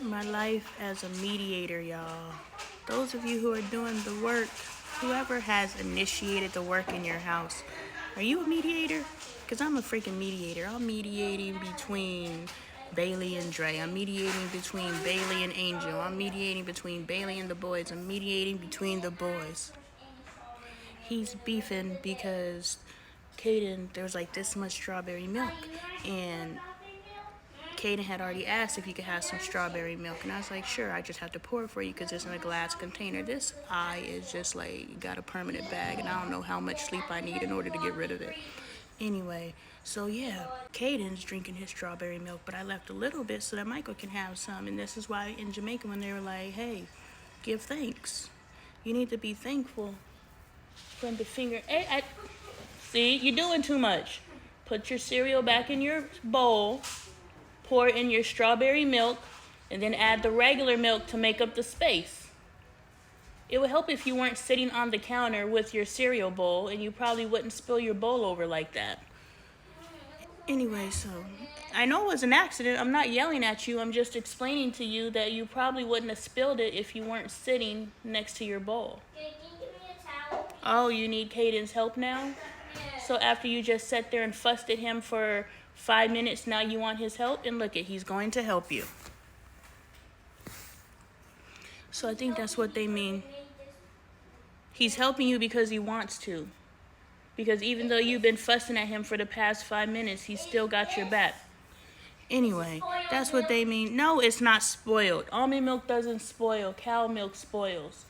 My life as a mediator, y'all. Those of you who are doing the work, whoever has initiated the work in your house, are you a mediator? Because I'm a freaking mediator. I'm mediating between Bailey and Dre. I'm mediating between Bailey and Angel. I'm mediating between Bailey and the boys. I'm mediating between the boys. He's beefing because Caden, there was like this much strawberry milk, and Caden had already asked if you could have some strawberry milk, and I was like, sure, I just have to pour it for you because it's in a glass container. This eye is just like got a permanent bag, and I don't know how much sleep I need in order to get rid of it. Anyway, so yeah, Caden's drinking his strawberry milk, but I left a little bit so that Michael can have some, and this is why in Jamaica when they were like, hey, give thanks. You need to be thankful from the finger. Hey, see, you're doing too much. Put your cereal back in your bowl. Pour in your strawberry milk, and then add the regular milk to make up the space. It would help if you weren't sitting on the counter with your cereal bowl, and you probably wouldn't spill your bowl over like that. Anyway, so I know it was an accident. I'm not yelling at you. I'm just explaining to you that you probably wouldn't have spilled it if you weren't sitting next to your bowl. Can you give me a towel? Oh, you need Caden's help now? Yeah. So after you just sat there and fussed at him for 5 minutes, now you want his help? And look, he's going to help you. So I think that's what they mean. He's helping you because he wants to. Because even though you've been fussing at him for the past 5 minutes, he's still got your back. Anyway, that's what they mean. No, it's not spoiled. Almond milk doesn't spoil. Cow milk spoils.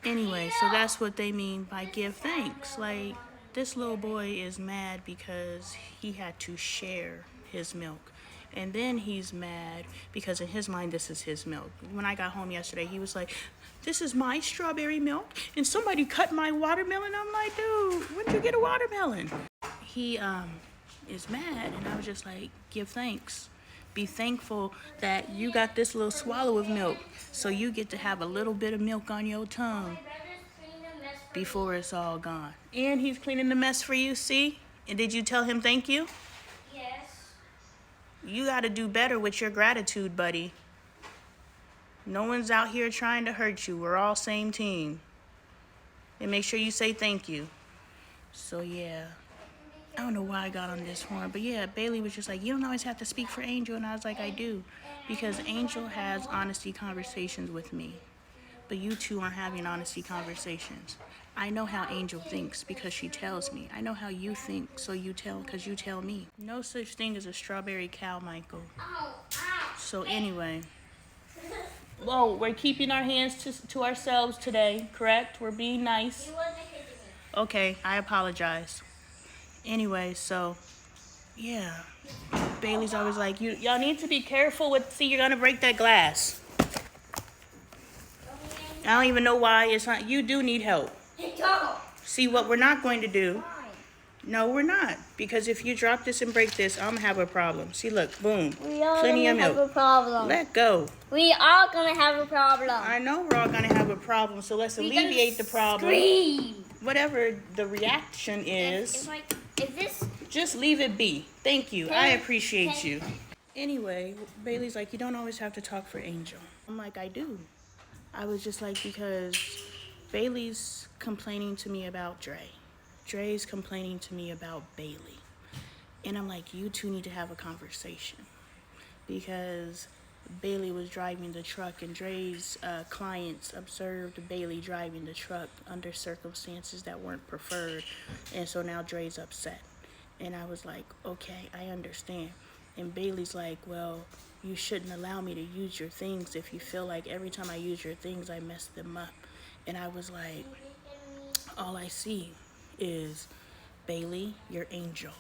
Anyway, so that's what they mean by give thanks. Like, this little boy is mad because he had to share his milk. And then he's mad because in his mind, this is his milk. When I got home yesterday, he was like, this is my strawberry milk, and somebody cut my watermelon. I'm like, dude, when did you get a watermelon? He is mad, and I was just like, give thanks. Be thankful that you got this little swallow of milk, so you get to have a little bit of milk on your tongue before it's all gone. And he's cleaning the mess for you, see? And did you tell him thank you? Yes. You got to do better with your gratitude, buddy. No one's out here trying to hurt you. We're all same team. And make sure you say thank you. So, yeah. I don't know why I got on this horn, but yeah, Bailey was just like, you don't always have to speak for Angel. And I was like, I do. Because Angel has honesty conversations with me. But you two aren't having honesty conversations. I know how Angel thinks because she tells me. I know how you think, so you tell, because you tell me. No such thing as a strawberry cow, Michael. So anyway. Whoa, we're keeping our hands to ourselves today, correct? We're being nice. Okay, I apologize. Anyway, so, yeah. Bailey's always like, y'all need to be careful with, see, you're going to break that glass. I don't even know why it's not, you do need help. See, what we're not going to do, no, we're not. Because if you drop this and break this, I'm going to have a problem. See, look, boom. We are Plenty of gonna have milk. a problem. Let go. We are gonna have a problem. I know we're all going to have a problem, so let's alleviate the problem. Scream. Whatever the reaction is, It's like, is this? just leave it be. Thank you. I appreciate you. Anyway, Bailey's like, you don't always have to talk for Angel. I'm like, I do. I was just like, because Bailey's complaining to me about Dre. Dre's complaining to me about Bailey. And I'm like, you two need to have a conversation. Because Bailey was driving the truck and Dre's clients observed Bailey driving the truck under circumstances that weren't preferred. And so now Dre's upset. And I was like, okay, I understand. And Bailey's like, well, you shouldn't allow me to use your things if you feel like every time I use your things, I mess them up. And I was like, all I see is Bailey, you're Angel.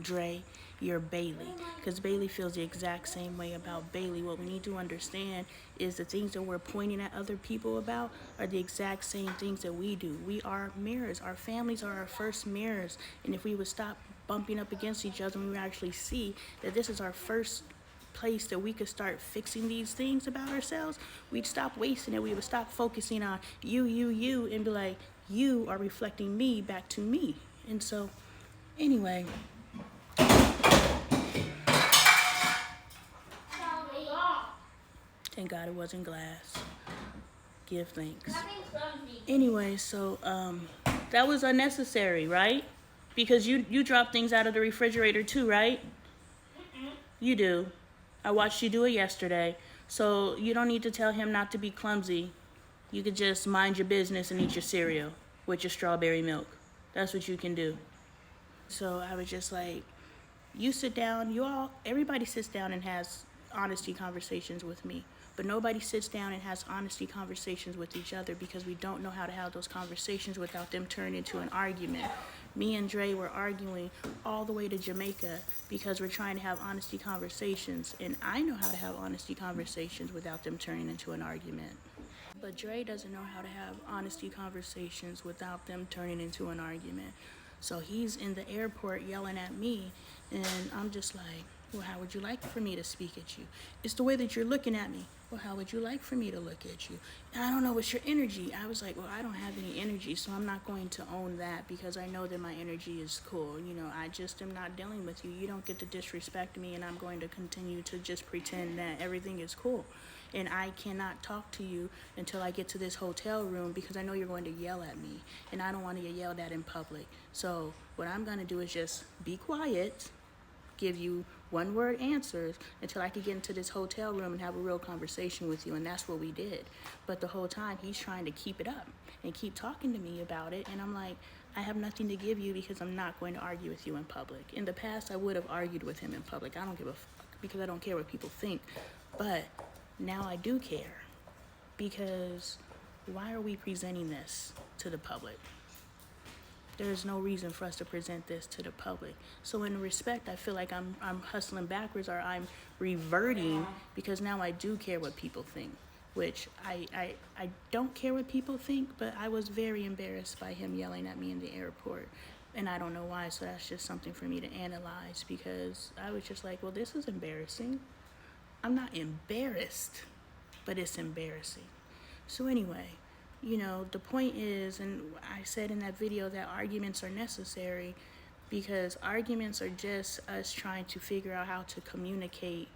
Dre, you're Bailey. Because Bailey feels the exact same way about Bailey. What we need to understand is the things that we're pointing at other people about are the exact same things that we do. We are mirrors. Our families are our first mirrors. And if we would stop bumping up against each other, we would actually see that this is our first place that we could start fixing these things about ourselves. We'd stop wasting it. We would stop focusing on you, and be like, you are reflecting me back to me. And so, anyway. Thank God it wasn't glass. Give thanks. Stop being clumsy. Anyway, so that was unnecessary, right? Because you drop things out of the refrigerator too, right? You do. I watched you do it yesterday. So you don't need to tell him not to be clumsy. You could just mind your business and eat your cereal with your strawberry milk. That's what you can do. So I was just like, you sit down, everybody sits down and has honesty conversations with me. But nobody sits down and has honesty conversations with each other because we don't know how to have those conversations without them turning into an argument. Me and Dre were arguing all the way to Jamaica because we're trying to have honesty conversations. And I know how to have honesty conversations without them turning into an argument. But Dre doesn't know how to have honesty conversations without them turning into an argument. So he's in the airport yelling at me, and I'm just like, well, how would you like for me to speak at you? It's the way that you're looking at me. Well, how would you like for me to look at you? I don't know, what's your energy? I was like, well, I don't have any energy, so I'm not going to own that because I know that my energy is cool. You know, I just am not dealing with you. You don't get to disrespect me, and I'm going to continue to just pretend that everything is cool. And I cannot talk to you until I get to this hotel room because I know you're going to yell at me, and I don't want to get yelled at in public. So what I'm going to do is just be quiet, give you one-word answers until I could get into this hotel room and have a real conversation with you, and that's what we did. But the whole time, he's trying to keep it up and keep talking to me about it, and I'm like, I have nothing to give you because I'm not going to argue with you in public. In the past, I would have argued with him in public. I don't give a fuck because I don't care what people think, but now I do care because why are we presenting this to the public? There is no reason for us to present this to the public. So in respect, I feel like I'm hustling backwards or I'm reverting because now I do care what people think, which I don't care what people think, but I was very embarrassed by him yelling at me in the airport. And I don't know why, so that's just something for me to analyze because I was just like, well, this is embarrassing. I'm not embarrassed, but it's embarrassing. So anyway, you know, the point is, and I said in that video that arguments are necessary because arguments are just us trying to figure out how to communicate,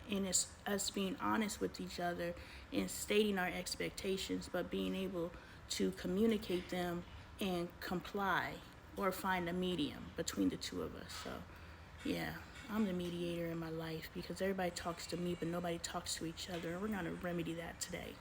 and it's us being honest with each other and stating our expectations, but being able to communicate them and comply or find a medium between the two of us. So yeah, I'm the mediator in my life because everybody talks to me, but nobody talks to each other. And we're going to remedy that today.